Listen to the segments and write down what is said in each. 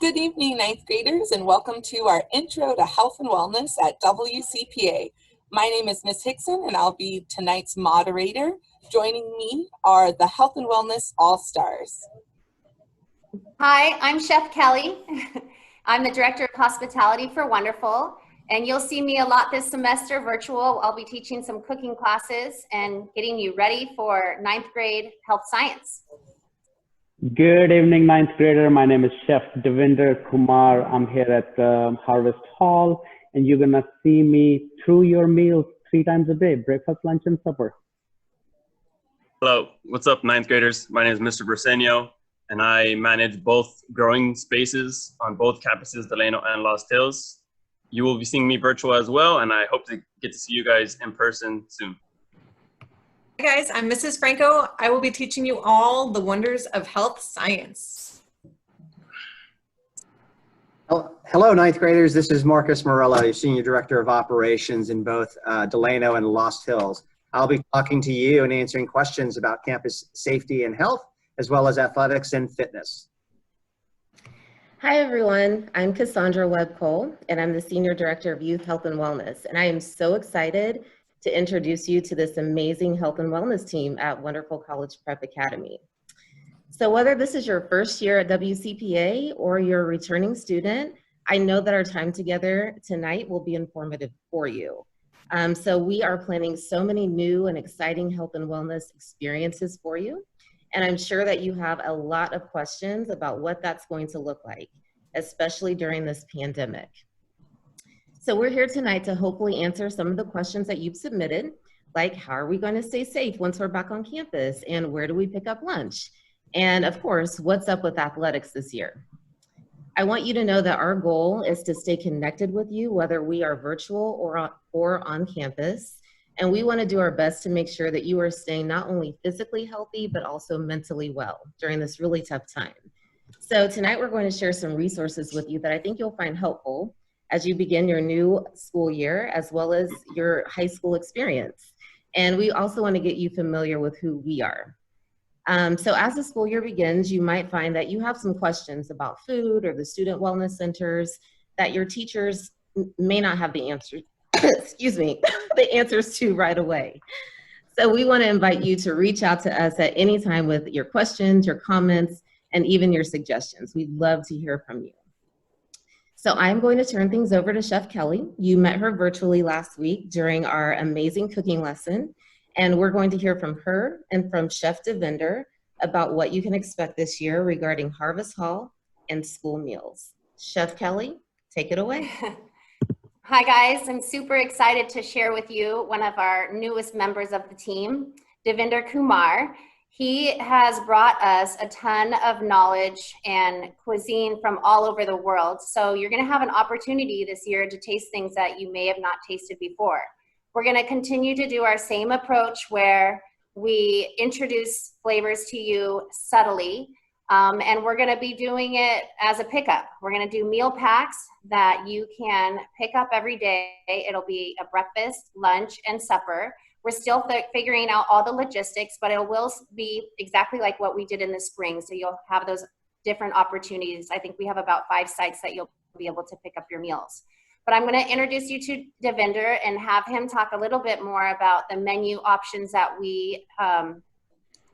Good evening, ninth graders, and welcome to our Intro to Health and Wellness at WCPA. My name is Ms. Hickson, and I'll be tonight's moderator. Joining me are the Health and Wellness All-Stars. Hi, I'm Chef Kelly. I'm the Director of Hospitality for Wonderful, and you'll see me a lot this semester virtual. I'll be teaching some cooking classes and getting you ready for ninth grade health science. Good evening, ninth grader. My name is Chef Devendra Kumar. I'm here at Harvest Hall, and you're gonna see me through your meals 3 times a day: breakfast, lunch, and supper. Hello, what's up, ninth graders? My name is Mr. Briseño, and I manage both growing spaces on both campuses, Delano and Lost Hills. You will be seeing me virtual as well, and I hope to get to see you guys in person soon. Hi guys, I'm Mrs. Franco. I will be teaching you all the wonders of health science. Hello, ninth graders. This is Marcus Morello, Senior Director of Operations in both Delano and Lost Hills. I'll be talking to you and answering questions about campus safety and health, as well as athletics and fitness. Hi everyone, I'm Cassandra Webb-Cole, and I'm the Senior Director of Youth Health and Wellness, and I am so excited to introduce you to this amazing health and wellness team at Wonderful College Prep Academy. So whether this is your first year at WCPA or you're a returning student, I know that our time together tonight will be informative for you. So we are planning so many new and exciting health and wellness experiences for you. And I'm sure that you have a lot of questions about what that's going to look like, especially during this pandemic. So we're here tonight to hopefully answer some of the questions that you've submitted, like how are we going to stay safe once we're back on campus, and where do we pick up lunch? And of course, what's up with athletics this year? I want you to know that our goal is to stay connected with you, whether we are virtual or on campus. And we want to do our best to make sure that you are staying not only physically healthy, but also mentally well during this really tough time. So tonight we're going to share some resources with you that I think you'll find helpful as you begin your new school year, as well as your high school experience. And we also want to get you familiar with who we are. So as the school year begins, you might find that you have some questions about food or the student wellness centers that your teachers may not have the answer, excuse me, the answers to right away. So we want to invite you to reach out to us at any time with your questions, your comments, and even your suggestions. We'd love to hear from you. So I'm going to turn things over to Chef Kelly. You met her virtually last week during our amazing cooking lesson, and we're going to hear from her and from Chef Devendra about what you can expect this year regarding Harvest Hall and school meals. Chef Kelly, take it away. Hi guys, I'm super excited to share with you one of our newest members of the team, Devendra Kumar. He has brought us a ton of knowledge and cuisine from all over the world. So you're gonna have an opportunity this year to taste things that you may have not tasted before. We're gonna continue to do our same approach where we introduce flavors to you subtly, and we're gonna be doing it as a pickup. We're gonna do meal packs that you can pick up every day. It'll be a breakfast, lunch, and supper. We're still figuring out all the logistics, but it will be exactly like what we did in the spring. So you'll have those different opportunities. I think we have about 5 sites that you'll be able to pick up your meals. But I'm gonna introduce you to Devendra and have him talk a little bit more about the menu options that we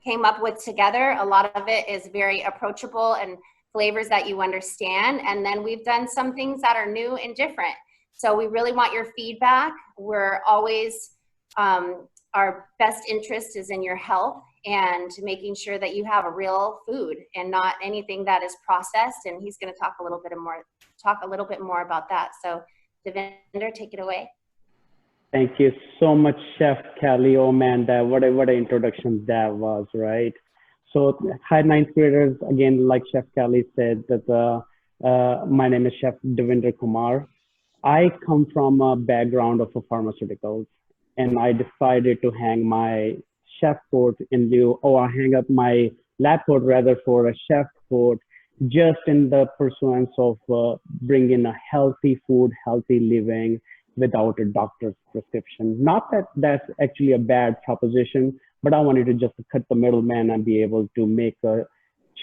came up with together. A lot of it is very approachable and flavors that you understand. And then we've done some things that are new and different. So we really want your feedback. We're always, our best interest is in your health and making sure that you have a real food and not anything that is processed. And he's going to talk a little bit more about that. So Devendra, take it away. Thank you so much, Chef Kelly. Oh man, what an introduction that was, right? So hi, ninth graders. Again, like Chef Kelly said, that my name is Chef Devendra Kumar. I come from a background of pharmaceuticals, and I decided to hang my chef coat in lieu, or hang up my lab coat rather for a chef coat, just in the pursuance of bringing a healthy food, healthy living without a doctor's prescription. Not that that's actually a bad proposition, but I wanted to just cut the middleman and be able to make a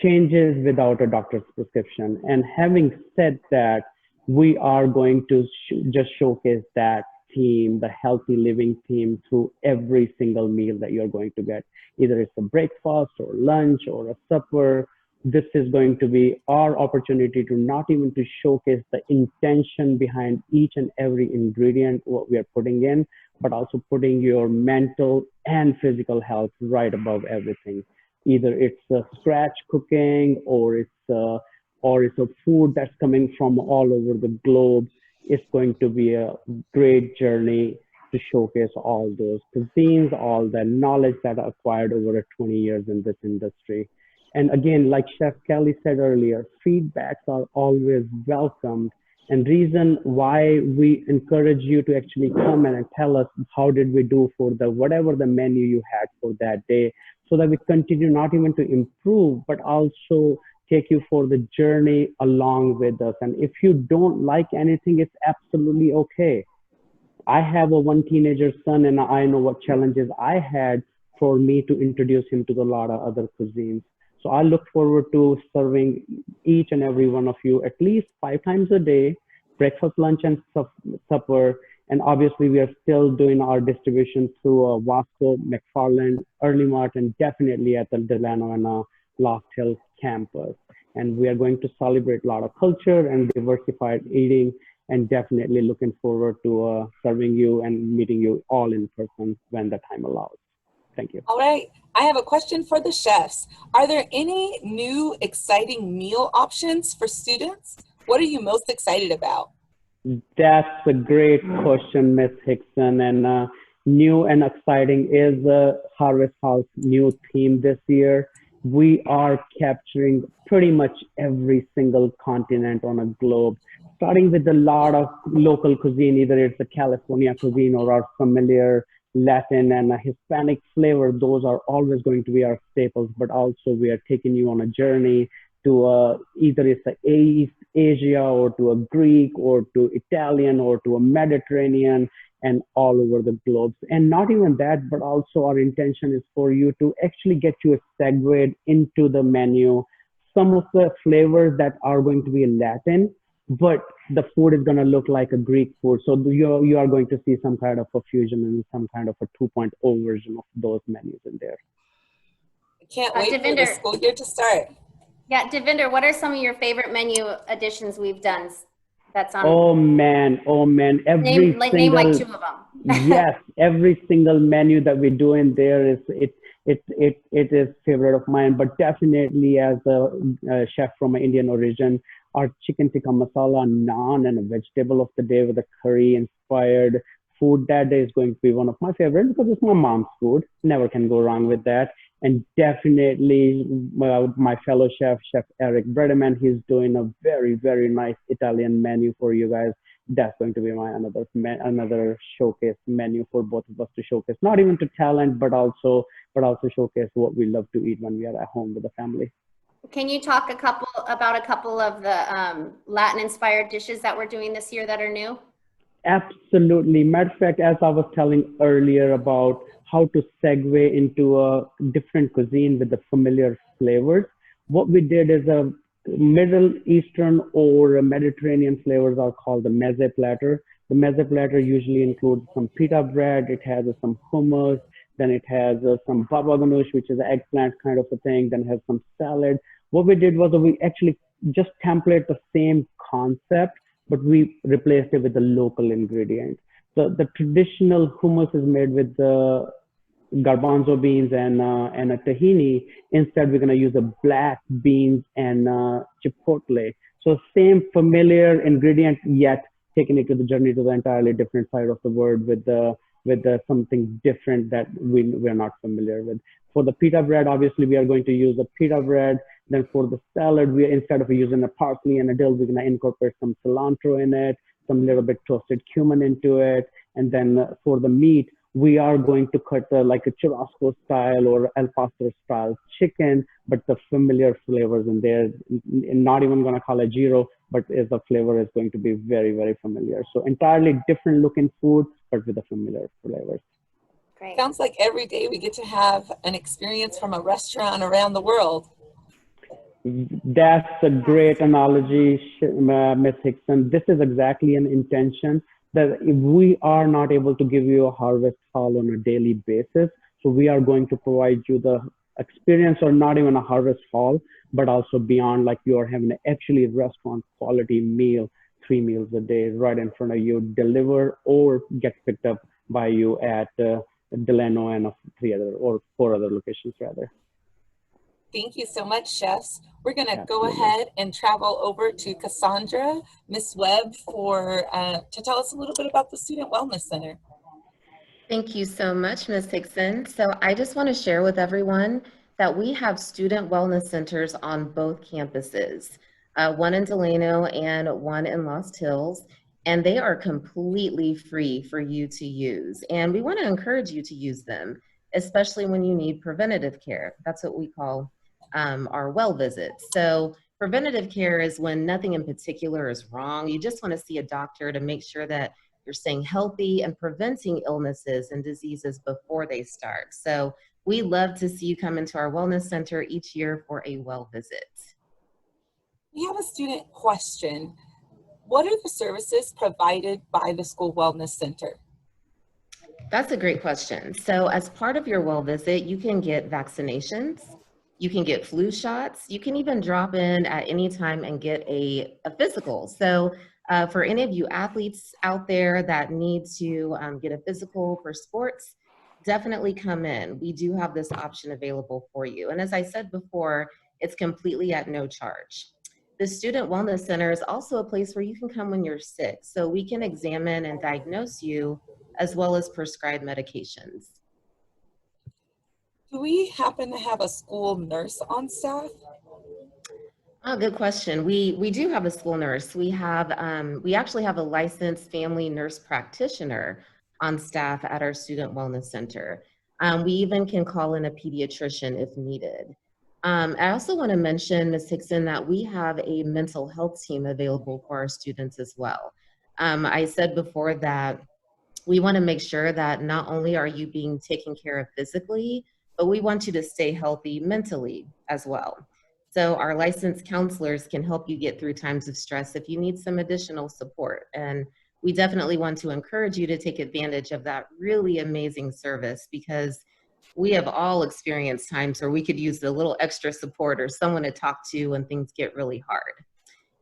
changes without a doctor's prescription. And having said that, we are going to just showcase that theme, the healthy living theme, through every single meal that you're going to get. Either it's a breakfast or lunch or a supper. This is going to be our opportunity to not even to showcase the intention behind each and every ingredient, what we are putting in, but also putting your mental and physical health right above everything. Either it's a scratch cooking or it's a food that's coming from all over the globe. It's going to be a great journey to showcase all those cuisines, all the knowledge that I acquired over 20 years in this industry. And again, like Chef Kelly said earlier, feedbacks are always welcomed. And reason why we encourage you to actually come and tell us how did we do for the whatever the menu you had for that day, so that we continue not even to improve, but also take you for the journey along with us. And if you don't like anything, it's absolutely okay. I have a one teenager son, and I know what challenges I had for me to introduce him to a lot of other cuisines. So I look forward to serving each and every one of you at least 5 times a day, breakfast, lunch, and supper. And obviously, we are still doing our distribution through Wasco, McFarland, Early Mart, and definitely at the Delano and Lost Hills campus. And we are going to celebrate a lot of culture and diversified eating, and definitely looking forward to serving you and meeting you all in person when the time allows. Thank you. All right, I have a question for the chefs. Are there any new exciting meal options for students? What are you most excited about? That's a great question, Ms. Hickson. And new and exciting is the Harvest House new theme this year. We are capturing pretty much every single continent on a globe, starting with a lot of local cuisine, either it's the California cuisine or our familiar Latin and Hispanic flavor. Those are always going to be our staples, but also we are taking you on a journey to either it's a East Asia or to a Greek or to Italian or to a Mediterranean and all over the globe. And not even that, but also our intention is for you to actually get you segued into the menu. Some of the flavors that are going to be Latin, but the food is going to look like a Greek food. So you are going to see some kind of a fusion and some kind of a 2.0 version of those menus in there. I can't wait for the school year to start. Yeah, Devendra, what are some of your favorite menu additions we've done? That's on. Oh man, name like 2 of them. Yes, every single menu that we do in there is it is favorite of mine. But definitely, as a chef from an Indian origin, our chicken tikka masala, naan, and a vegetable of the day with a curry inspired food that day is going to be one of my favorites because it's my mom's food. Never can go wrong with that. And definitely my fellow chef, Chef Eric Bredeman, he's doing a very, very nice Italian menu for you guys. That's going to be my another showcase menu for both of us to showcase, not even to talent, but also showcase what we love to eat when we are at home with the family. Can you talk about a couple of the Latin inspired dishes that we're doing this year that are new? Absolutely. Matter of fact, as I was telling earlier about how to segue into a different cuisine with the familiar flavors, what we did is a Middle Eastern or Mediterranean flavors are called the Mesoplatter. The Mesoplatter usually includes some pita bread, it has some hummus, then it has some baba ganoush, which is an eggplant kind of a thing, then it has some salad. What we did was we actually just template the same concept, but we replaced it with the local ingredients. So the traditional hummus is made with the garbanzo beans and a tahini. Instead, we're going to use the black beans and chipotle. So same familiar ingredient, yet taking it to the journey to the entirely different side of the world with something different that we're not familiar with. For the pita bread, obviously, we are going to use the pita bread. Then for the salad, instead of using a parsley and a dill, we're going to incorporate some cilantro in it, some little bit toasted cumin into it. And then for the meat, we are going to cut like a churrasco style or El Pastor style chicken, but the familiar flavors in there, not even going to call it gyro, but the flavor is going to be very, very familiar. So entirely different looking food, but with the familiar flavors. Great. Sounds like every day we get to have an experience from a restaurant around the world. That's a great analogy, Ms. Hickson. This is exactly an intention that if we are not able to give you a harvest hall on a daily basis, so we are going to provide you the experience, or not even a harvest hall, but also beyond, like you are having actually restaurant quality meal, 3 meals a day right in front of you, deliver or get picked up by you at Delano and 4 other locations rather. Thank you so much, chefs. We're going to go Absolutely. ahead and travel over to Cassandra, Ms. Webb, to tell us a little bit about the Student Wellness Center. Thank you so much, Ms. Hickson. So I just want to share with everyone that we have student wellness centers on both campuses, one in Delano and one in Lost Hills, and they are completely free for you to use. And we want to encourage you to use them, especially when you need preventative care. That's what we call our well visits. So preventative care is when nothing in particular is wrong. You just want to see a doctor to make sure that you're staying healthy and preventing illnesses and diseases before they start. So we love to see you come into our wellness center each year for a well visit. We have a student question. What are the services provided by the School Wellness Center? That's a great question. So as part of your well visit, you can get vaccinations, you can get flu shots, you can even drop in at any time and get a physical. So for any of you athletes out there that need to get a physical for sports, definitely come in. We do have this option available for you. And as I said before, it's completely at no charge. The Student Wellness Center is also a place where you can come when you're sick. So we can examine and diagnose you as well as prescribe medications. Do we happen to have a school nurse on staff? Oh, good question. We do have a school nurse. We actually have a licensed family nurse practitioner on staff at our Student Wellness Center. We even can call in a pediatrician if needed. I also want to mention, Ms. Hickson, that we have a mental health team available for our students as well. I said before that we want to make sure that not only are you being taken care of physically, but we want you to stay healthy mentally as well. So our licensed counselors can help you get through times of stress if you need some additional support. And we definitely want to encourage you to take advantage of that really amazing service, because we have all experienced times where we could use a little extra support or someone to talk to when things get really hard.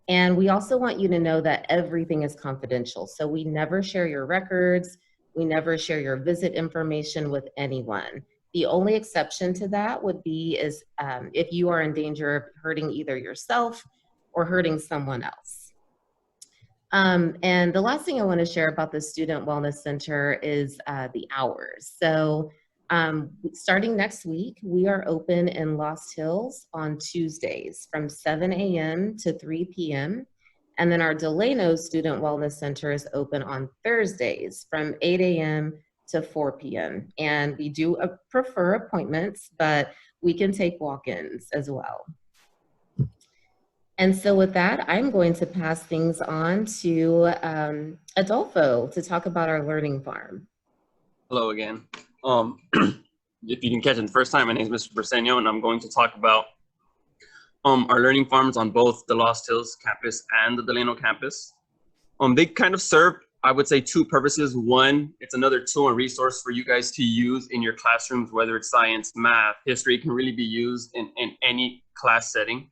And we also want you to know that everything is confidential. So we never share your records. We never share your visit information with anyone. The only exception to that would be if you are in danger of hurting either yourself or hurting someone else. And the last thing I want to share about the Student Wellness Center is the hours. So starting next week, we are open in Lost Hills on Tuesdays from 7 a.m. to 3 p.m. And then our Delano Student Wellness Center is open on Thursdays from 8 a.m. to 4 p.m. And we do prefer appointments, but we can take walk-ins as well. And so with that, I'm going to pass things on to Adolfo to talk about our learning farm. Hello again. If you didn't catch it the first time, my name is Mr. Briseño, and I'm going to talk about our learning farms on both the Lost Hills campus and the Delano campus. They kind of serve, I would say, two purposes. One, it's another tool and resource for you guys to use in your classrooms, whether it's science, math, history. It can really be used in any class setting.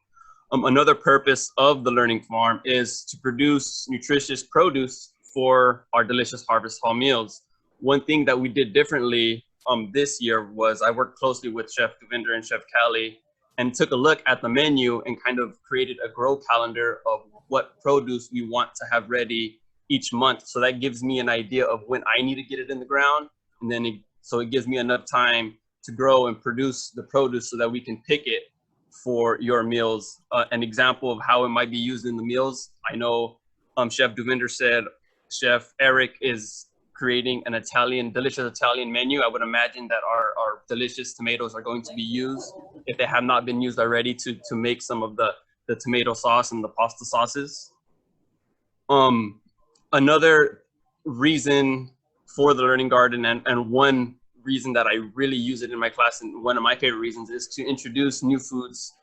Another purpose of the learning farm is to produce nutritious produce for our delicious Harvest Hall meals. One thing that we did differently this year was I worked closely with Chef Devendra and Chef Callie and took a look at the menu and kind of created a grow calendar of what produce we want to have ready each month. So that gives me an idea of when I need to get it in the ground. And then so it gives me enough time to grow and produce the produce so that we can pick it for your meals. An example of how it might be used in the meals. I know Chef Devendra said Chef Eric is creating an delicious Italian menu. I would imagine that our delicious tomatoes are going to be used, if they have not been used already, to make some of the tomato sauce and the pasta sauces. Another reason for the Learning Garden, and one reason that I really use it in my class, and one of my favorite reasons, is to introduce new foods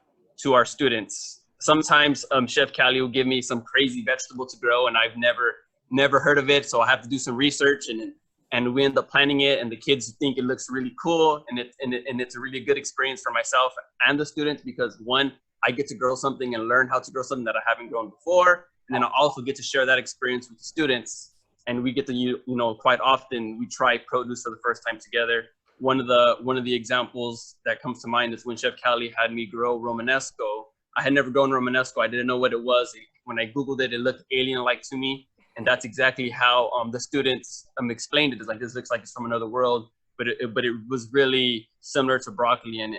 to our students. Sometimes Chef Callie will give me some crazy vegetable to grow, and I've never heard of it, so I have to do some research, and we end up planting it, and the kids think it looks really cool, and it's a really good experience for myself and the students, because one, I get to grow something and learn how to grow something that I haven't grown before, and then I also get to share that experience with the students, and we get to, you know, quite often we try produce for the first time together. One of the examples that comes to mind is when Chef Callie had me grow Romanesco. I had never grown Romanesco. I didn't know what it was. When I Googled it, it looked alien-like to me. And that's exactly how the students explained it. It's like, this looks like it's from another world, but it was really similar to broccoli and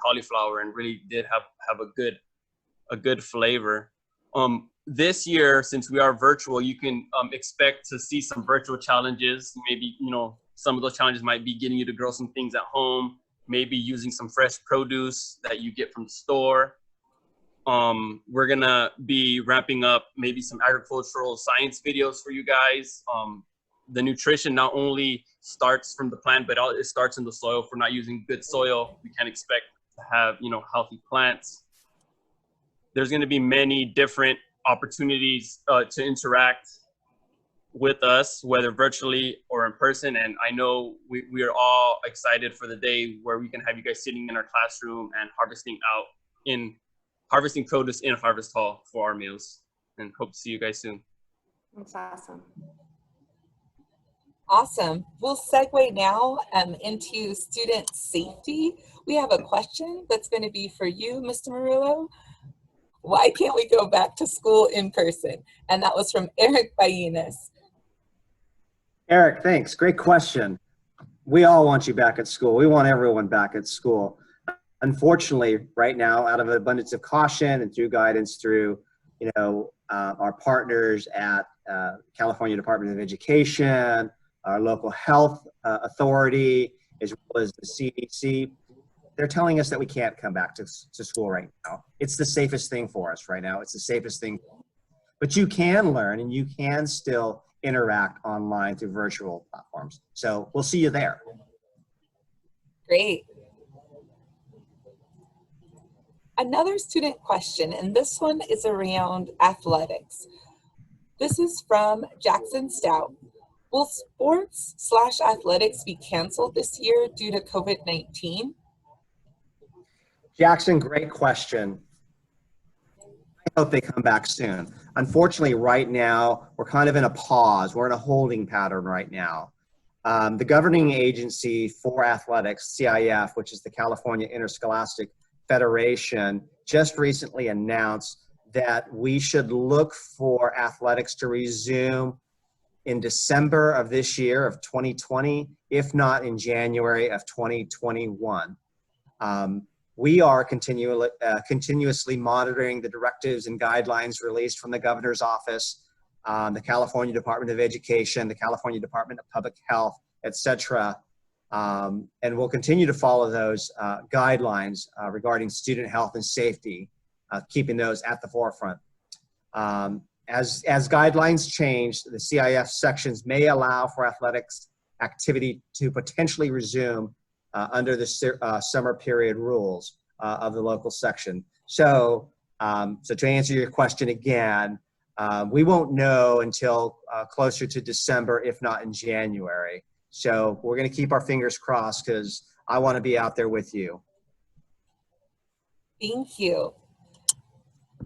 cauliflower, and really did have a good flavor. This year, since we are virtual, you can expect to see some virtual challenges. Maybe, you know, some of those challenges might be getting you to grow some things at home, maybe using some fresh produce that you get from the store. We're gonna be ramping up maybe some agricultural science videos for you guys. The nutrition not only starts from the plant, but it starts in the soil. If we're not using good soil, we can't expect to have, you know, healthy plants. There's gonna be many different opportunities to interact with us, whether virtually or in person. And I know we are all excited for the day where we can have you guys sitting in our classroom and harvesting produce in Harvest Hall for our meals, and hope to see you guys soon. That's awesome. Awesome. We'll segue now into student safety. We have a question that's going to be for you, Mr. Murillo. Why can't we go back to school in person? And that was from Eric Bainas. Eric, thanks. Great question. We all want you back at school. We want everyone back at school. Unfortunately, right now, out of an abundance of caution and through guidance through, you know, our partners at California Department of Education, our local health authority, as well as the CDC, they're telling us that we can't come back to school right now. It's the safest thing for us right now. It's the safest thing. But you can learn and you can still interact online through virtual platforms. So we'll see you there. Great. Another student question, and this one is around athletics. This is from Jackson Stout. Will sports/athletics be canceled this year due to COVID-19? Jackson, great question. I hope they come back soon. Unfortunately, right now, we're kind of in a pause. We're in a holding pattern right now. The governing agency for athletics, CIF, which is the California Interscholastic Federation, just recently announced that we should look for athletics to resume in December of this year of 2020, if not in January of 2021. We are continuously monitoring the directives and guidelines released from the governor's office, the California Department of Education, the California Department of Public Health, etc. And we'll continue to follow those guidelines regarding student health and safety, keeping those at the forefront. As guidelines change, the CIF sections may allow for athletics activity to potentially resume under the summer period rules of the local section. So, so to answer your question again, we won't know until closer to December, if not in January. So we're going to keep our fingers crossed because I want to be out there with you. Thank you.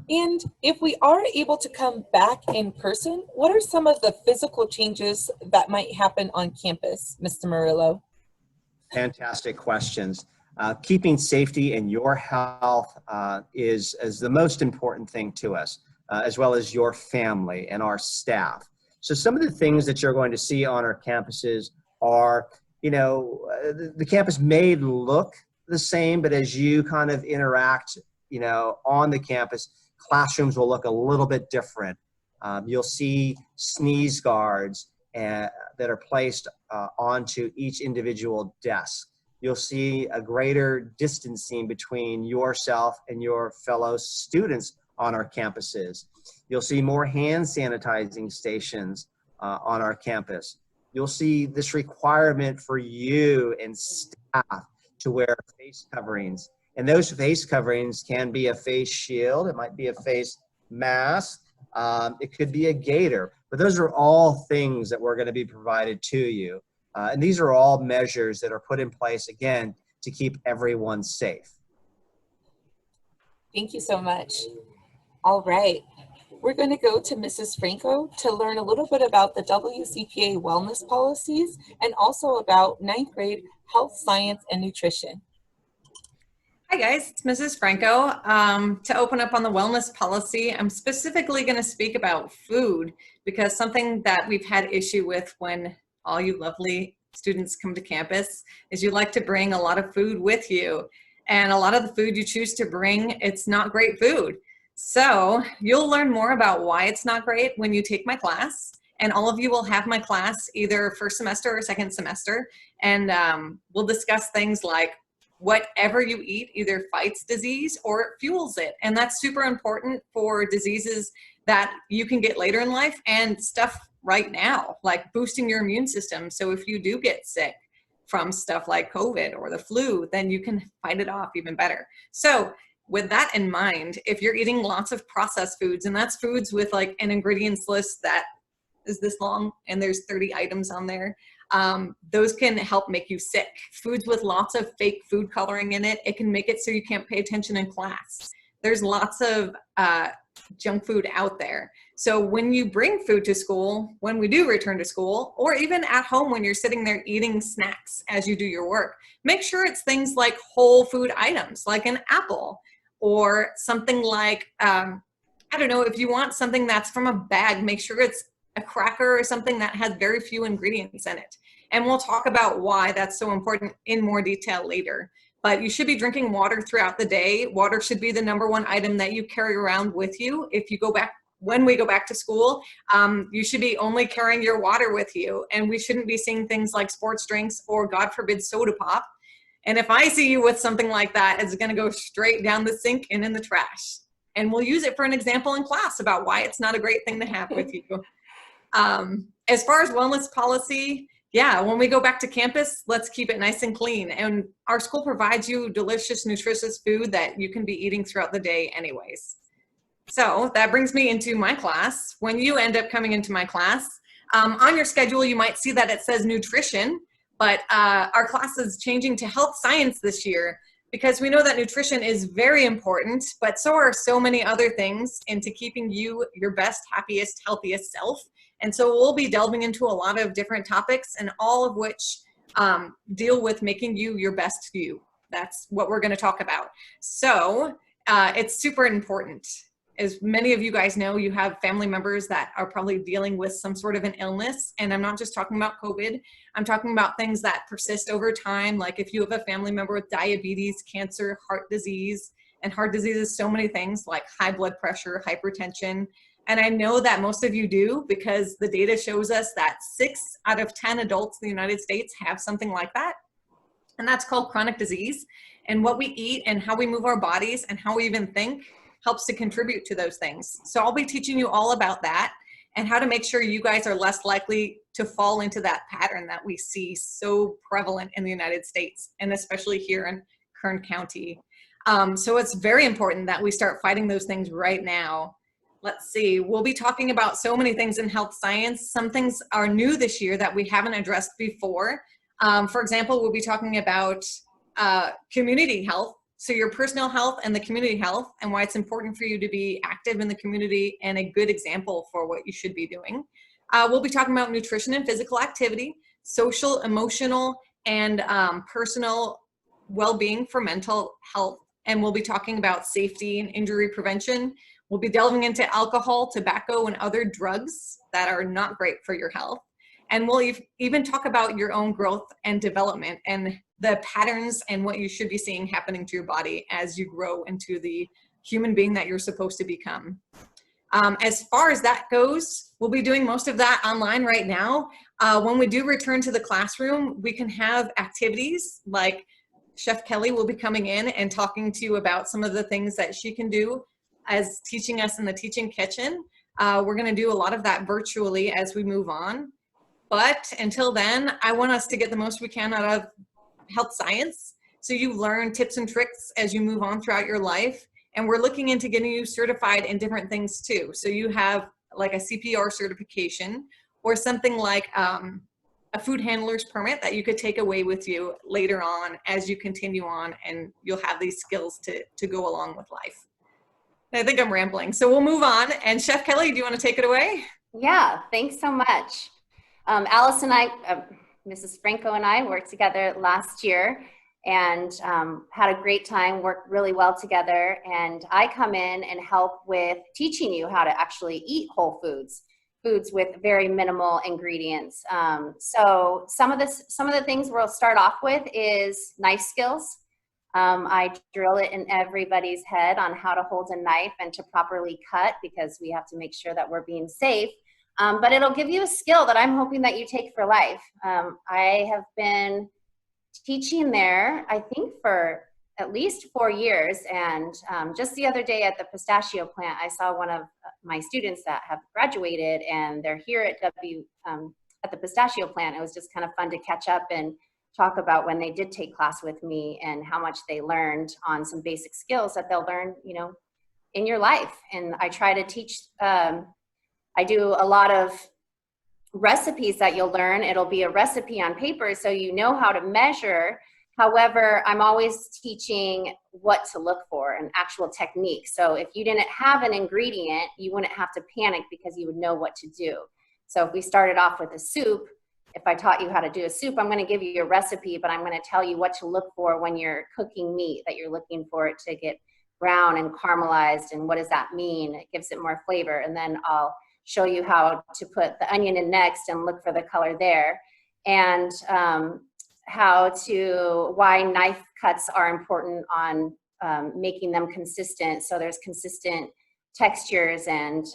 And if we are able to come back in person, what are some of the physical changes that might happen on campus, Mr. Murillo? Fantastic questions. Keeping safety and your health is the most important thing to us, as well as your family and our staff. So some of the things that you're going to see on our campuses are, you know, the campus may look the same, but as you kind of interact, you know, on the campus, classrooms will look a little bit different. You'll see sneeze guards that are placed onto each individual desk. You'll see a greater distancing between yourself and your fellow students on our campuses. You'll see more hand sanitizing stations on our campus. You'll see this requirement for you and staff to wear face coverings And those face coverings can be a face shield. It might be a face mask. It could be a gaiter. But those are all things that we're going to be provided to you. And these are all measures that are put in place, again, to keep everyone safe. Thank you so much. All right. We're going to go to Mrs. Franco to learn a little bit about the WCPA wellness policies and also about 9th grade health, science, and nutrition. Hi guys, it's Mrs. Franco. To open up on the wellness policy, I'm specifically going to speak about food because something that we've had issue with when all you lovely students come to campus is you like to bring a lot of food with you. And a lot of the food you choose to bring, it's not great food. So you'll learn more about why it's not great when you take my class. And all of you will have my class either first semester or second semester. And we'll discuss things like whatever you eat either fights disease or it fuels it. And that's super important for diseases that you can get later in life and stuff right now, like boosting your immune system. So if you do get sick from stuff like COVID or the flu, then you can fight it off even better. So with that in mind, if you're eating lots of processed foods, and that's foods with like an ingredients list that is this long and there's 30 items on there, those can help make you sick. Foods with lots of fake food coloring in it, it can make it so you can't pay attention in class. There's lots of junk food out there. So when you bring food to school, when we do return to school, or even at home when you're sitting there eating snacks as you do your work, make sure it's things like whole food items, like an apple, or something like, I don't know, if you want something that's from a bag, make sure it's a cracker or something that has very few ingredients in it. And we'll talk about why that's so important in more detail later. But you should be drinking water throughout the day. Water should be the #1 item that you carry around with you. If you go back, when we go back to school, you should be only carrying your water with you. And we shouldn't be seeing things like sports drinks or, God forbid, soda pop. And if I see you with something like that, it's going to go straight down the sink and in the trash. And we'll use it for an example in class about why it's not a great thing to have with you. As far as wellness policy, yeah, when we go back to campus, let's keep it nice and clean. And our school provides you delicious, nutritious food that you can be eating throughout the day anyways. So that brings me into my class. When you end up coming into my class, on your schedule, you might see that it says nutrition, but our class is changing to health science this year because we know that nutrition is very important, but so are so many other things into keeping you your best, happiest, healthiest self. And so we'll be delving into a lot of different topics, and all of which deal with making you your best you. That's what we're going to talk about. So it's super important. As many of you guys know, you have family members that are probably dealing with some sort of an illness. And I'm not just talking about COVID. I'm talking about things that persist over time. Like if you have a family member with diabetes, cancer, heart disease, and heart disease is so many things like high blood pressure, hypertension. And I know that most of you do because the data shows us that 6 out of 10 adults in the United States have something like that. And that's called chronic disease. And what we eat and how we move our bodies and how we even think helps to contribute to those things. So I'll be teaching you all about that and how to make sure you guys are less likely to fall into that pattern that we see so prevalent in the United States, and especially here in Kern County. So it's very important that we start fighting those things right now. Let's see, we'll be talking about so many things in health science. Some things are new this year that we haven't addressed before. For example, we'll be talking about community health. So your personal health and the community health, and why it's important for you to be active in the community and a good example for what you should be doing. We'll be talking about nutrition and physical activity, social, emotional, and personal well-being for mental health. And we'll be talking about safety and injury prevention. We'll be delving into alcohol, tobacco, and other drugs that are not great for your health. And we'll even talk about your own growth and development and the patterns and what you should be seeing happening to your body as you grow into the human being that you're supposed to become. As far as that goes, we'll be doing most of that online right now. When we do return to the classroom, we can have activities like Chef Kelly will be coming in and talking to you about some of the things that she can do as teaching us in the teaching kitchen. We're going to do a lot of that virtually as we move on. But until then, I want us to get the most we can out of health science. So you learn tips and tricks as you move on throughout your life. And we're looking into getting you certified in different things too. So you have like a CPR certification or something like a food handler's permit that you could take away with you later on as you continue on, and you'll have these skills to go along with life. I think I'm rambling, so we'll move on. And Chef Kelly, do you want to take it away? Yeah, thanks so much. Alice and I, Mrs. Franco and I worked together last year and had a great time, worked really well together. And I come in and help with teaching you how to actually eat whole foods with very minimal ingredients. So some of the things we'll start off with is knife skills. I drill it in everybody's head on how to hold a knife and to properly cut, because we have to make sure that we're being safe. But it'll give you a skill that I'm hoping that you take for life. I have been teaching there, I think, for at least 4 years. And just the other day at the pistachio plant, I saw one of my students that have graduated, and they're here at the pistachio plant. It was just kind of fun to catch up and talk about when they did take class with me and how much they learned on some basic skills that they'll learn, you know, in your life. And I try to teach, I do a lot of recipes that you'll learn. It'll be a recipe on paper, so you know how to measure. However, I'm always teaching what to look for, an actual technique. So if you didn't have an ingredient, you wouldn't have to panic because you would know what to do. So if we started off with a soup, if I taught you how to do a soup, I'm going to give you a recipe, but I'm going to tell you what to look for when you're cooking meat, that you're looking for it to get brown and caramelized, and what does that mean? It gives it more flavor. And then I'll show you how to put the onion in next and look for the color there, and why knife cuts are important on making them consistent. So there's consistent textures, and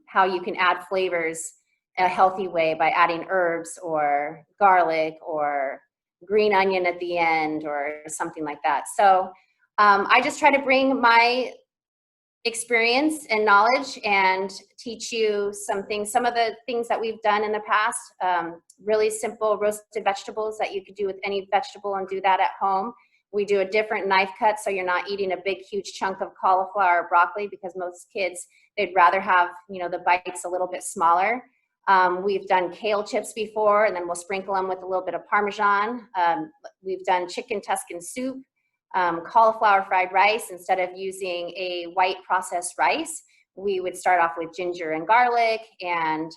how you can add flavors a healthy way by adding herbs or garlic or green onion at the end or something like that. So I just try to bring my experience and knowledge and teach you some of the things that we've done in the past. Really simple roasted vegetables that you could do with any vegetable and do that at home. We do a different knife cut, so you're not eating a big, huge chunk of cauliflower or broccoli, because most kids, they'd rather have, you know, the bites a little bit smaller. We've done kale chips before, and then we'll sprinkle them with a little bit of Parmesan. We've done chicken Tuscan soup, cauliflower fried rice. Instead of using a white processed rice, we would start off with ginger and garlic and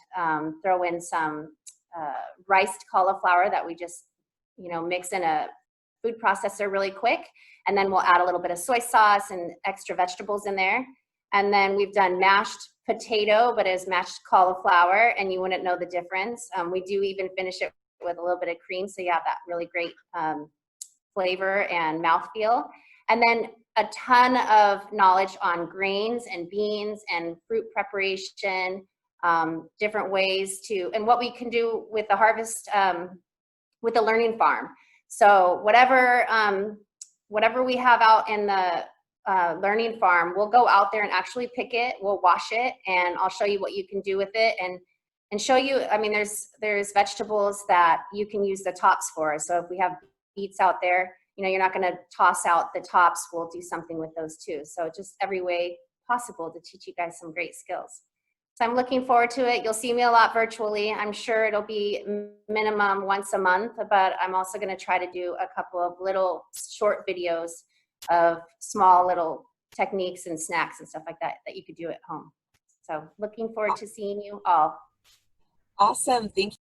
throw in some riced cauliflower that we just, you know, mix in a food processor really quick. And then we'll add a little bit of soy sauce and extra vegetables in there. And then we've done mashed potato, but as mashed cauliflower, and you wouldn't know the difference. We do even finish it with a little bit of cream, so you have that really great flavor and mouthfeel. And then a ton of knowledge on grains and beans and fruit preparation, different ways to, and what we can do with the harvest, with the learning farm. So whatever we have out in the learning farm, we'll go out there and actually pick it, we'll wash it, and I'll show you what you can do with it, and show you, I mean, there's vegetables that you can use the tops for. So if we have beets out there, you know, you're not going to toss out the tops, we'll do something with those too. So just every way possible to teach you guys some great skills. So I'm looking forward to it. You'll see me a lot virtually. I'm sure it'll be minimum once a month, but I'm also going to try to do a couple of little short videos of small little techniques and snacks and stuff like that that you could do at home. So looking forward to seeing you all. Awesome. Thank